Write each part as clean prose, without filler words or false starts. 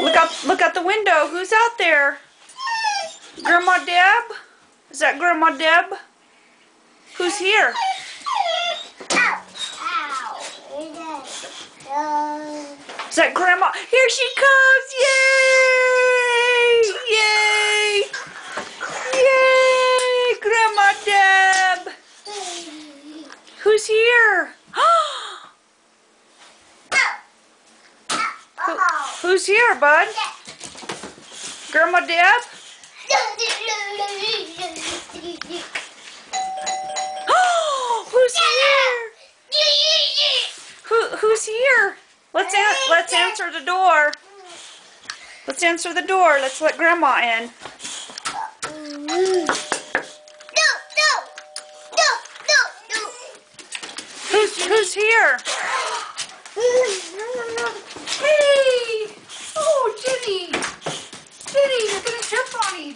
Look out the window. Who's out there? Grandma Deb? Is that Grandma Deb? Who's here? Is that Grandma? Here she comes! Yay! Yay! Yay! Grandma Deb! Who's here? Who's here, bud? Grandma Deb? Who's here? Who's here? Let's answer the door. Let's answer the door. Let's let Grandma in. Who's here? Hey! Oh, Jenny! Jenny, you're gonna trip on him.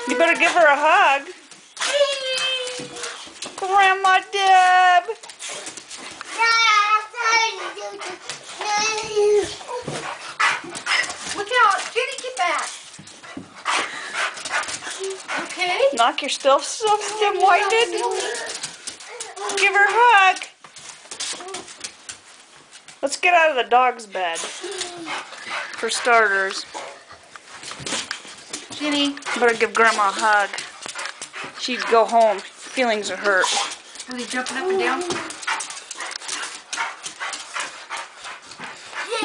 You better give her a hug. Hey! Grandma Deb! Look out! Jenny, get back! Okay? Knock yourself so dim-winded. Give her a hug. Let's get out of the dog's bed. For starters. Jenny. Better give Grandma a hug. She'd go home. Feelings are hurt. Are they jumping up and down?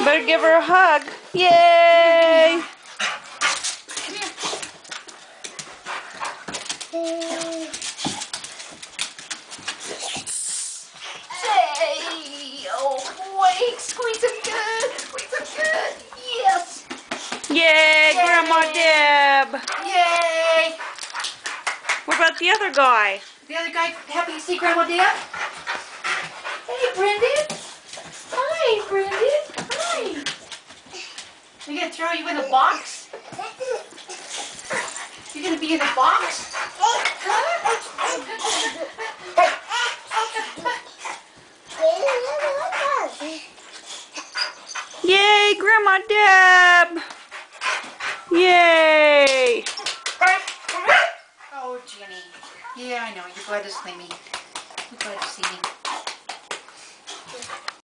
Better give her a hug. Yay! Come here. Hey! Oh boy! Squeeze him good! Squeeze him good! Yes! Yay, Grandma Deb! Yay! What about the other guy? The other guy happy to see Grandma Deb? Hey, Brendan! Hi, Brendan! Hi! We're gonna throw you in a box? You're gonna be in a box? Yay, Grandma Deb! Yay! Oh, Jenny. Yeah, I know. You're glad to see me. You're glad to see me.